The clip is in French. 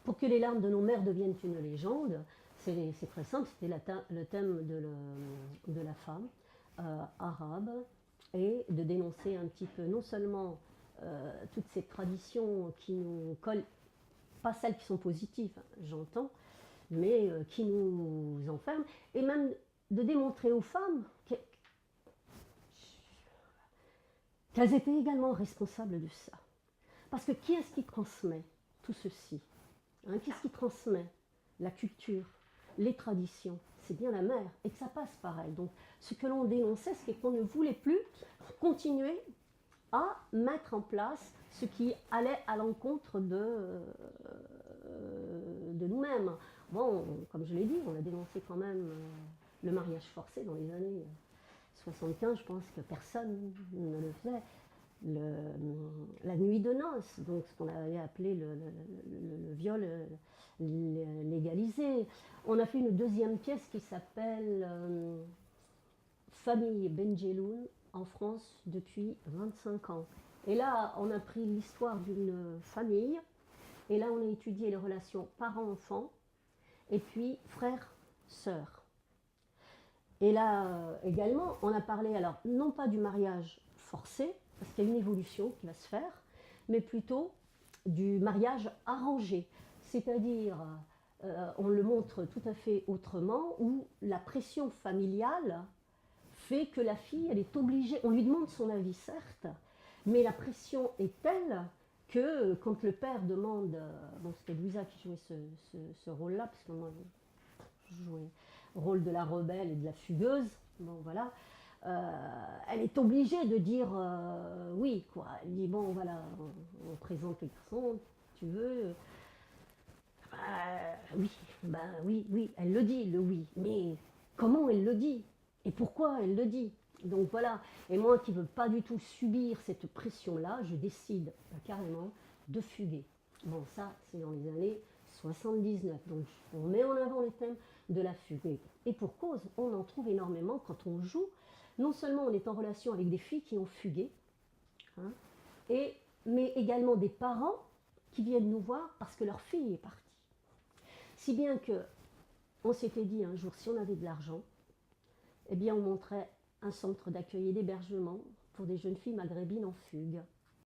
Pour que les larmes de nos mères deviennent une légende, c'est très simple, c'était le thème de la femme arabe, et de dénoncer un petit peu non seulement toutes ces traditions qui nous collent, pas celles qui sont positives, j'entends, mais qui nous enferment, et même de démontrer aux femmes qu'elles étaient également responsables de ça. Parce que qui est-ce qui transmet tout ceci, hein? Qui est-ce qui transmet la culture, les traditions? C'est bien la mère, et que ça passe par elle. Donc ce que l'on dénonçait, c'est qu'on ne voulait plus continuer à mettre en place ce qui allait à l'encontre de nous-mêmes. Bon, comme je l'ai dit, on a dénoncé quand même le mariage forcé dans les années 75, je pense que personne ne le faisait. La nuit de noces, donc ce qu'on avait appelé le viol légalisé. On a fait une deuxième pièce qui s'appelle Famille Benjeloun en France depuis 25 ans. Et là, on a pris l'histoire d'une famille, et là, on a étudié les relations parents-enfants, et puis frères-sœurs. Et là, également, on a parlé, alors, non pas du mariage forcé, parce qu'il y a une évolution qui va se faire, mais plutôt du mariage arrangé. C'est-à-dire, on le montre tout à fait autrement, où la pression familiale fait que la fille, elle est obligée, on lui demande son avis certes, mais la pression est telle que quand le père demande, bon c'était Louisa qui jouait ce rôle-là, parce que moi je jouais le rôle de la rebelle et de la fugueuse, bon voilà, elle est obligée de dire oui, quoi. Elle dit bon voilà, on présente le garçon, tu veux, oui, ben oui, oui, elle le dit, le oui, mais comment elle le dit et pourquoi elle le dit? Donc voilà, et moi qui ne veux pas du tout subir cette pression-là, je décide carrément de fuguer. Bon, ça, c'est dans les années 79, donc on met en avant le thème de la fugue. Et pour cause, on en trouve énormément quand on joue. Non seulement on est en relation avec des filles qui ont fugué, hein, mais également des parents qui viennent nous voir parce que leur fille est partie. Si bien que on s'était dit un jour, si on avait de l'argent, eh bien on montrait un centre d'accueil et d'hébergement pour des jeunes filles maghrébines en fugue.